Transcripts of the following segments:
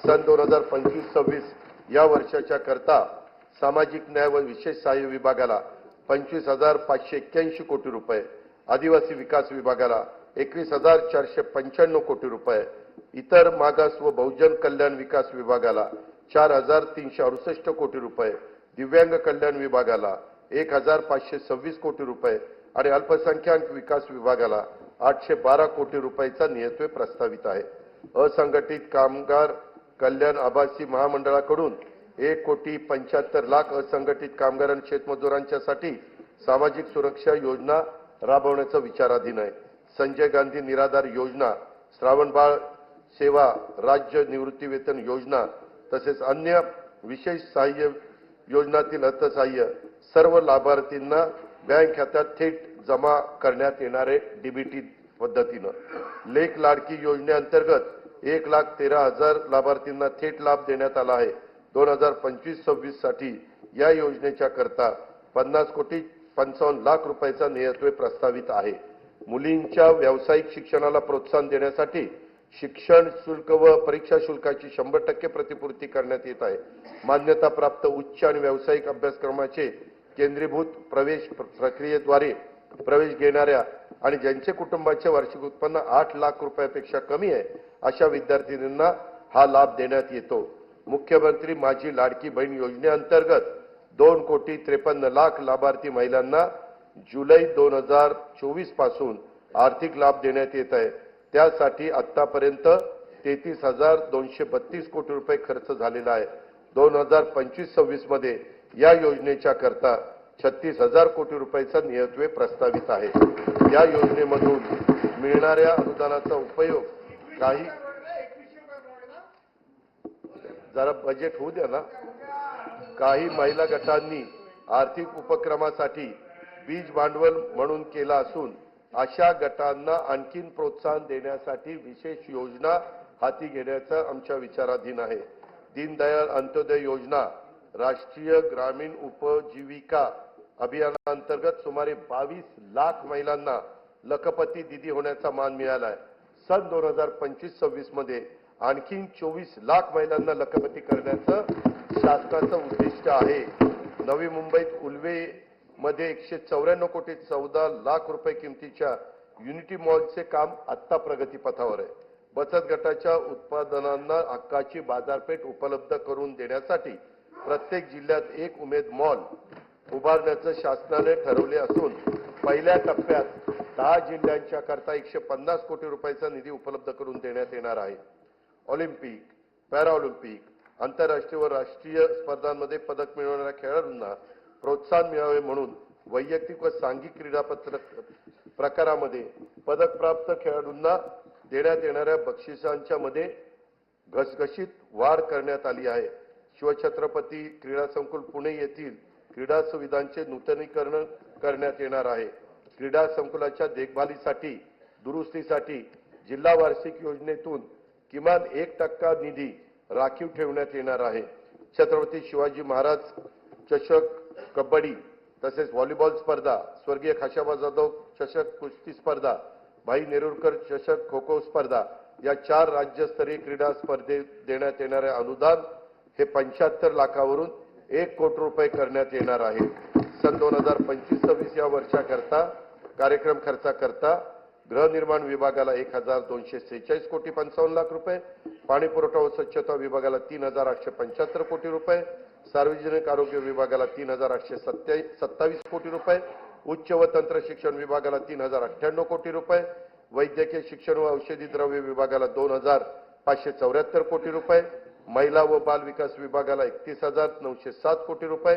सन 2025-26 या वर्षाच्या करता सामाजिक न्याय व विशेष सहाय्य विभागाला 25,581 कोटी रुपये, आदिवासी विकास विभागाला 21,495 कोटी रुपये, इतर मागास व बहुजन कल्याण विकास विभागाला 4,368 कोटी रुपये, दिव्यांग कल्याण विभागाला 1,526 कोटी रुपये आणि अल्पसंख्याक विकास विभागाला 812 कोटी रुपयाचा नियतव्यय प्रस्तावित आहे। असंघटित कामगार कल्याण आभासी महामंडळाकडून 1,75,00,000 असंघटित कामगार आणि शेतमजुरांच्यासाठी सामाजिक सुरक्षा योजना राबवण्याचा विचाराधीन आहे। संजय गांधी निराधार योजना, श्रावणबाळ सेवा राज्य निवृत्ती वेतन योजना तसेच अन्य विशेष सहाय्य योजनातील अर्थसहाय्य सर्व लाभार्थींना बँक खात्यात थेट जमा करण्यात येणारे डीबीटी पद्धतीने लेख लाडकी योजनेअंतर्गत 1,13,000 लाभार्थींना थेट लाभ देण्यात आला आहे। 2025-26 साठी या योजनेच्या करता 50,55,00,000 रुपयाचा नियतव्यय प्रस्तावित आहे। मुलींच्या व्यावसायिक शिक्षणाला प्रोत्साहन देण्यासाठी शिक्षण शुल्क व परीक्षा शुल्काची 100% प्रतिपूर्ती करण्यात येत आहे। मान्यता प्राप्त उच्च आणि व्यावसायिक अभ्यासक्रमाचे केंद्रीभूत प्रवेश प्रक्रियेद्वारे प्रवेश घेणाऱ्या आणि ज्यांचे कुटुंबाचे वार्षिक उत्पन्न 8 लाख रुपयापेक्षा कमी आहे अशा विद्यार्थिनींना हा लाभ देण्यात येतो। मुख्यमंत्री माझी लाडकी बहीण योजनेअंतर्गत 2,53,00,000 लाभार्थी महिलांना जुलै 2024 पासून आर्थिक लाभ देण्यात येत आहे। त्यासाठी आतापर्यंत 33,232 कोटी रुपये खर्च झालेला आहे। 2025-26 मध्ये या योजनेच्या करता 36,000 कोटी रुपयाचा नियतव्यय प्रस्तावित आहे। या योजनेमधून मिळणाऱ्या अनुदानाचा उपयोग काही जरा बजेट होऊ द्या ना। काही महिला गटांनी आर्थिक उपक्रमासाठी बीज भांडवल म्हणून केला असून अशा गटांना आणखीन प्रोत्साहन देण्यासाठी विशेष योजना हाती घेण्याचा आमच्या विचाराधीन आहे। दीनदयाळ अंत्योदय योजना राष्ट्रीय ग्रामीण उपजीविका अभियानांतर्गत सुमारे 22 लाख महिलांना लखपती दीदी होण्याचा मान मिळाला आहे। सन 2025-26 मध्ये आणखी 24 लाख महिलांना लखपती करण्याचं शासनाचं उद्दिष्ट आहे। नवी मुंबईत उल्वे मध्ये 194 कोटी 14 लाख रुपये किमतीच्या युनिटी मॉलचे काम आता प्रगतीपथावर आहे। बचत गटाच्या उत्पादनांना हक्काची बाजारपेठ उपलब्ध करून देण्यासाठी प्रत्येक जिल्ह्यात एक उमेद मॉल उभारण्याचे शासनाने ठरवले असून पहिल्या टप्प्यात 10 जिल्ह्यांच्या करता 150 कोटी रुपयाचा निधी उपलब्ध करून देण्यात येणार आहे। ऑलिम्पिक, पॅराऑलिम्पिक, आंतरराष्ट्रीय व राष्ट्रीय स्पर्धांमध्ये पदक मिळवणाऱ्या खेळाडूंना प्रोत्साहन मिळावे म्हणून वैयक्तिक व सांघिक क्रीडा प्रकारामध्ये पदक प्राप्त खेळाडूंना देण्यात येणाऱ्या बक्षिसांच्या मध्ये घसघशीत वाढ करण्यात आली आहे। शिवछत्रपती क्रीडा संकुल पुणे येथील क्रीडा सुविधांचे नूतनीकरण करण्यात येणार आहे। क्रीडा संकुलाच्या देखभालीसाठी दुरुस्तीसाठी जिल्हा वार्षिक योजनेतून किमान 1% निधी राखीव ठेवण्यात येणार आहे। छत्रपती शिवाजी महाराज चषक कबड्डी तसेच व्हॉलीबॉल स्पर्धा, स्वर्गीय खाशाबा जाधव चषक कुस्ती स्पर्धा, भाई नेरुरकर चषक खो खो स्पर्धा या 4 राज्यस्तरीय क्रीडा स्पर्धेत देण्यात येणारे अनुदान हे 75 लाखावरून 1 कोटी रुपये करण्यात येणार आहे। सन 2025-26 या वर्षाकरता कार्यक्रम खर्चाकरता गृहनिर्माण विभागाला 1,246 कोटी 55 लाख रुपये, पाणी पुरवठा व स्वच्छता विभागाला 3,875 कोटी रुपये, सार्वजनिक आरोग्य विभागाला 3,827 कोटी रुपये, उच्च व तंत्र शिक्षण विभागाला 3,098 कोटी रुपये, वैद्यकीय शिक्षण व औषधी द्रव्य विभागाला 2,574 कोटी रुपये, महिला व बाल विकास विभागाला 31,907 कोटी रुपये,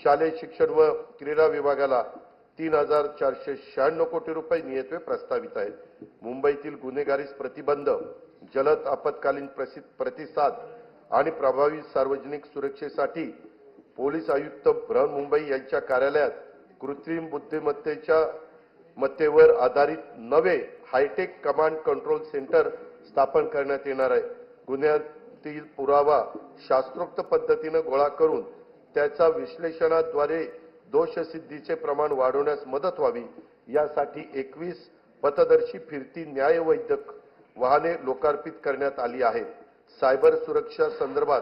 शालेय शिक्षण व क्रीडा विभागाला 3,496 कोटी रुपये नियतव्यय प्रस्तावित आहे। मुंबईतील गुन्हेगारीस प्रतिबंध, जलद आपत्कालीन प्रतिसाद आणि प्रभावी सार्वजनिक सुरक्षेसाठी पोलीस आयुक्त बृहन्मुंबई यांच्या कार्यालयात कृत्रिम बुद्धिमत्तेवर आधारित नवे हायटेक कमांड कंट्रोल सेंटर स्थापन करण्यात येणार आहे। गुन्ह्यातील पुरावा शास्त्रोक्त पद्धतीने गोळा करून त्याचा विश्लेषणाद्वारे दोषसिद्धीचे प्रमाण वाढवण्यास मदत व्हावी यासाठी 21 पथदर्शी फिरती न्यायवैद्यक वाहने लोकार्पित करण्यात आली आहेत। सायबर सुरक्षा संदर्भात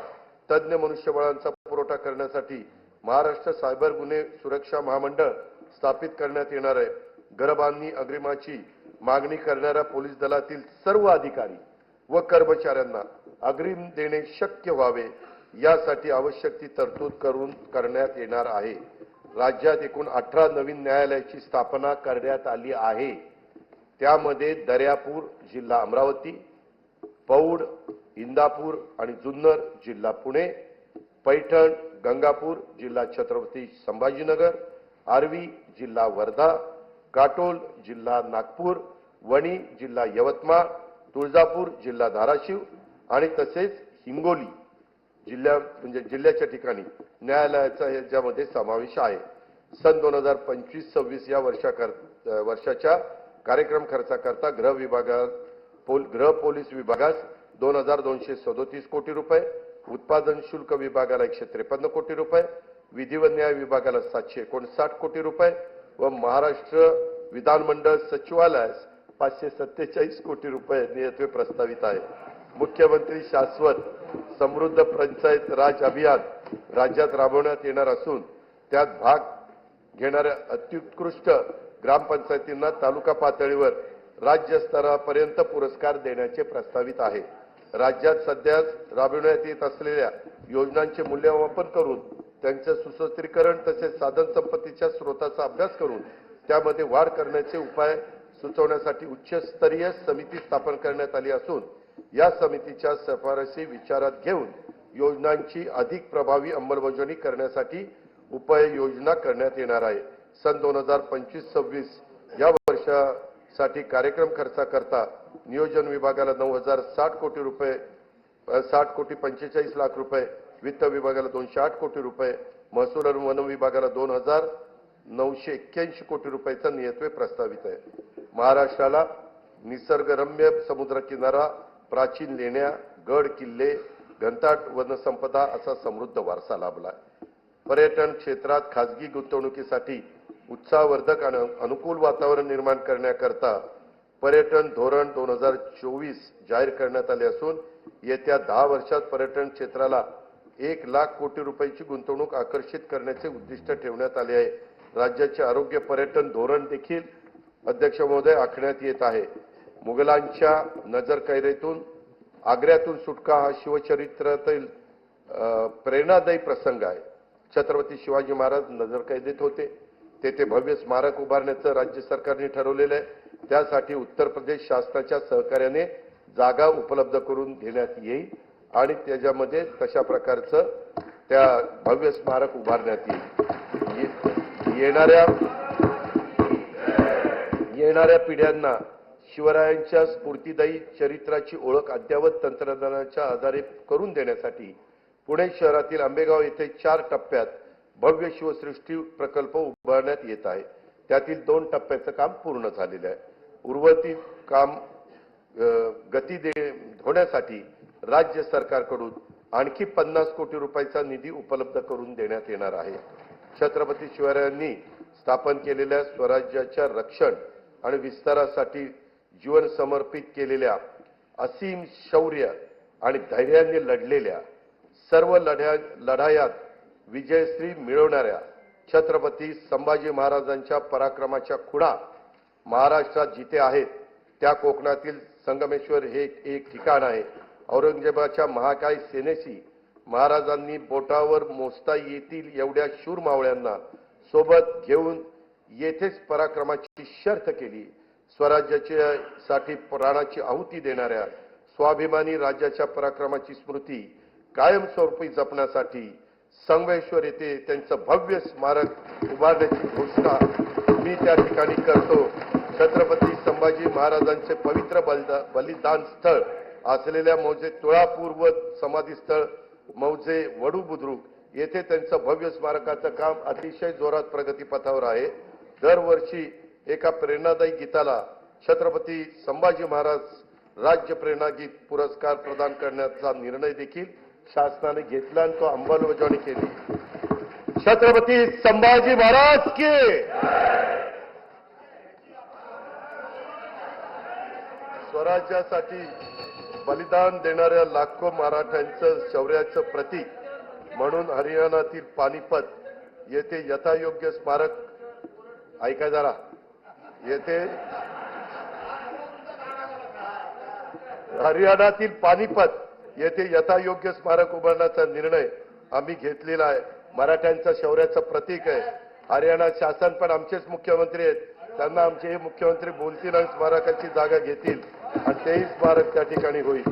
तज्ञ मनुष्यबळांचा पुरवठा करण्यासाठी महाराष्ट्र सायबर गुन्हे सुरक्षा महामंडळ स्थापित करण्यात येणार आहे. घरबांधणी अग्रिमाची मागणी करणाऱ्या पोलीस दलातील सर्व अधिकारी व कर्मचाऱ्यांना अग्रिम देणे शक्य व्हावे यासाठी आवश्यक ती तरतूद करण्यात येणार आहे. राज्यात एकूण 18 नवीन न्यायालयाची स्थापना करण्यात आली आहे. त्यामध्ये दर्यापूर जिल्हा अमरावती, पौड, इंदापूर आणि जुन्नर जिल्हा पुणे, पैठण, गंगापूर जिल्हा छत्रपती संभाजीनगर, आर्वी जिल्हा वर्धा, काटोल जिल्हा नागपूर, वणी जिल्हा यवतमाळ, तुळजापूर जिल्हा धाराशिव आणि तसेच हिंगोली जिल्ह्याच्या ठिकाणी न्यायालयाचा याच्यामध्ये समावेश आहे. सन 2025-26 या वर्षाच्या कार्यक्रम खर्चाकरता गृह पोलीस विभागास 2237 कोटी रुपये, उत्पादन शुल्क विभागाला 153 कोटी रुपये, विधी व न्याय विभागाला 759 कोटी रुपये व महाराष्ट्र विधानमंडळ सचिवालयास 547 कोटी रुपये नियतवे प्रस्तावित आहे. मुख्यमंत्री शाश्वत समृद्ध पंचायत राज अभियान राज्यात राबवण्यात येणार असून त्यात भाग घेणाऱ्या अत्युत्कृष्ट ग्रामपंचायतींना तालुका पातळीवर राज्य स्तरापर्यंत पुरस्कार देण्याचे प्रस्तावित आहे. राज्यात सध्या राबविण्यात येत असलेल्या योजनांचे मूल्यमापन करून त्यांचे सुसूत्रीकरण तसेच साधन संपत्तीच्या स्रोताचा अभ्यास करून त्यामध्ये वाढ करण्याचे उपाय सुचवण्यासाठी उच्चस्तरीय समिती स्थापन करण्यात आली असून या समितीच्या शिफारसी विचारात घेऊन योजनांची अधिक प्रभावी अंमलबजावणी करण्यासाठी उपाययोजना करण्यात येणार आहे. सन 2025-26 या वर्षासाठी कार्यक्रम खर्चाकरता नियोजन विभागाला 9,060 कोटी रुपये 60,45 लाख रुपये, वित्त विभागाला 208 कोटी रुपये, महसूल आणि वन विभागाला 2,981 कोटी रुपयाचा नियतवे प्रस्तावित आहे. महाराष्ट्राला निसर्गरम्य समुद्रकिनारा, प्राचीन लेण्या, गड किल्ले, घनदाट वनसंपदा असा समृद्ध वारसा लाभला आहे. पर्यटन क्षेत्रात खासगी गुंतवणुकीसाठी उत्साहवर्धक आणि अनुकूल वातावरण निर्माण करण्याकरता पर्यटन धोरण 2024 जाहीर करण्यात आले असून येत्या 10 वर्षात पर्यटन क्षेत्राला 1 लाख कोटी रुपयाची गुंतवणूक आकर्षित करण्याचे उद्दिष्ट ठेवण्यात आले आहे. राज्याचे आरोग्य पर्यटन धोरण देखील अध्यक्ष महोदय आखण्यात येत आहे. मुघलांच्या नजरकैदेतून आग्र्यातून सुटका हा शिवचरित्रातील प्रेरणादायी प्रसंग आहे. छत्रपती शिवाजी महाराज नजरकैदेत होते. तेथे भव्य स्मारक उभारण्याचं राज्य सरकारने ठरवलेलं आहे. त्यासाठी उत्तर प्रदेश शासनाच्या सहकार्याने जागा उपलब्ध करून घेण्यात येईल आणि त्याच्यामध्ये तशा प्रकारचं त्या भव्य स्मारक उभारण्यात येईल. येणाऱ्या पिढ्यांना शिवरायांच्या स्फूर्तिदायी चरित्राची ओळख अद्ययावत तंत्रज्ञानाच्या आधारे करून देण्यासाठी पुणे शहरातील आंबेगाव येथे 4 टप्प्यात भव्य शिवसृष्टी प्रकल्प उभारण्यात येत आहे. त्यातील 2 टप्प्याचं काम पूर्ण झालेलं आहे. उर्वरित काम गती होण्यासाठी राज्य सरकारकडून आणखी 50 कोटी रुपयाचा निधी उपलब्ध करून देण्यात येणार आहे. छत्रपती शिवरायांनी स्थापन केलेल्या स्वराज्याच्या रक्षण आणि विस्तारासाठी जीवन समर्पित केलेल्या असीम शौर्य आणि धैर्याने लढलेल्या सर्व लढायात विजयश्री मिळवणाऱ्या छत्रपती संभाजी महाराजांच्या पराक्रमाच्या खुणा महाराष्ट्रात जिथे आहेत त्या कोकणातील संगमेश्वर हे एक ठिकाण आहे. औरंगजेबाच्या महाकाय सेनेशी महाराजांनी बोटावर मोजता येतील एवढ्या शूर मावळ्यांना सोबत घेऊन येथेच पराक्रमाची शर्थ केली. स्वराज्यासाठी प्राणाची आहुती देणाऱ्या स्वाभिमानी राज्याच्या पराक्रमाची स्मृती कायमस्वरूपी जपण्यासाठी संगमेश्वर येथे त्यांचं भव्य स्मारक उभारण्याची घोषणा मी त्या ठिकाणी करतो. छत्रपती संभाजी महाराजांचे पवित्र बलिदान स्थळ असलेल्या मौजे तुळापूर व समाधी स्थळ मौजे वडू बुद्रुक येथे त्यांचं भव्य स्मारकाचं काम अतिशय जोरात प्रगतीपथावर आहे. दरवर्षी एका प्रेरणादायी गीताला छत्रपती संभाजी महाराज राज्य प्रेरणा गीत पुरस्कार प्रदान करण्याचा निर्णय देखील शासनाने घेतला आणि तो अंमलबजावणी केली. छत्रपती संभाजी महाराज की स्वराज्यासाठी बलिदान देणाऱ्या लाखो मराठ्यांचं शौर्याचं प्रतीक म्हणून हरियाणातील पानिपत येथे यथायोग्य स्मारक ऐका जरा येथे हरियाणातील पानिपत येथे यथायोग्य स्मारक उभारण्याचा निर्णय आम्ही घेतलेला आहे. मराठ्यांच्या शौर्याचं प्रतीक आहे. हरियाणा शासन पण आमचेच मुख्यमंत्री आहेत. त्यांना आमचे हे मुख्यमंत्री बोलतील आणि स्मारकाची जागा घेतील आणि तेही स्मारक त्या ठिकाणी होईल.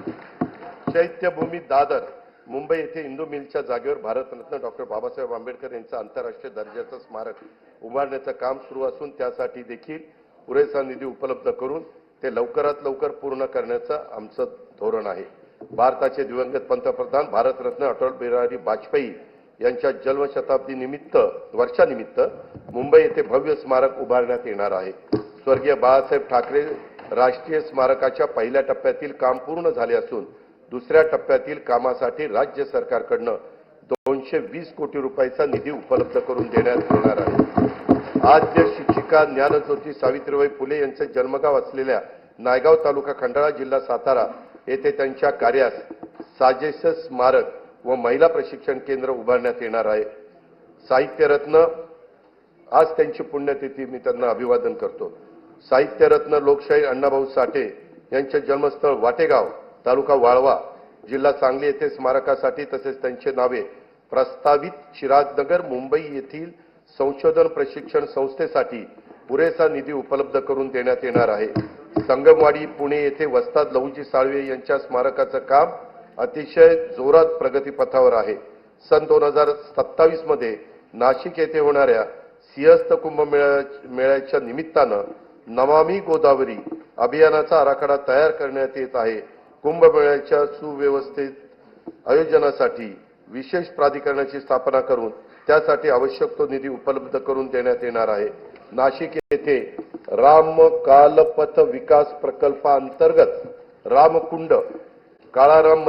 चैत्यभूमी दादर मुंबई येथे इंदू मिलच्या जागेवर भारतरत्न डॉक्टर बाबासाहेब आंबेडकर यांचं आंतरराष्ट्रीय दर्जाचं स्मारक उभारण्याचं काम सुरू असून त्यासाठी देखील पुरेसा निधी उपलब्ध करून ते लवकरात लवकर पूर्ण करण्याचं आमचं धोरण आहे. भारताचे दिवंगत पंतप्रधान भारतरत्न अटल बिहारी वाजपेयी यांच्या जन्मशताब्दी वर्षानिमित्त मुंबई येथे भव्य स्मारक उभारण्यात येणार आहे. स्वर्गीय बाळासाहेब ठाकरे राष्ट्रीय स्मारकाच्या पहिल्या टप्प्यातील काम पूर्ण झाले असून दुसऱ्या टप्प्यातील कामासाठी राज्य सरकारकडून 220 कोटी रुपयाचा निधी उपलब्ध करून देण्यात येणार आहे. आद्य शिक्षिका ज्ञानज्योती सावित्रीबाई फुले यांचे जन्मगाव असलेल्या नायगाव तालुका खंडाळा जिल्हा सातारा येथे त्यांच्या कार्यास साजेस स्मारक व महिला प्रशिक्षण केंद्र उभारण्यात येणार आहे. साहित्यरत्न आज त्यांची पुण्यतिथी, मी त्यांना अभिवादन करतो. साहित्यरत्न लोकशाही अण्णाभाऊ साठे यांचे जन्मस्थळ वाटेगाव तालुका वाळवा जिल्हा सांगली येथे स्मारकासाठी तसेच त्यांचे नावे प्रस्तावित चिरागनगर मुंबई येथील संशोधन प्रशिक्षण संस्थेसाठी पुरेसा निधी उपलब्ध करून देण्यात येणार आहे. संगमवाडी पुणे येथे वस्ताद लहुजी साळवे यांच्या स्मारकाचं काम अतिशय जोरात प्रगतीपथावर आहे. सन 2027 मध्ये नाशिक येथे होणाऱ्या सिंहस्थ कुंभमेळ्याच्या निमित्तानं नमामि गोदावरी अभियानाचा आराखडा तयार करण्यात येत आहे. कुंभमेळ्याच्या सुव्यवस्थित आयोजनासाठी विशेष प्राधिकरणाची स्थापना करून त्यासाठी आवश्यक तो निधी उपलब्ध करून देण्यात येणार आहे. नाशिक येथे रामकालपथ विकास प्रकल्पांतर्गत रामकुंड काळाराम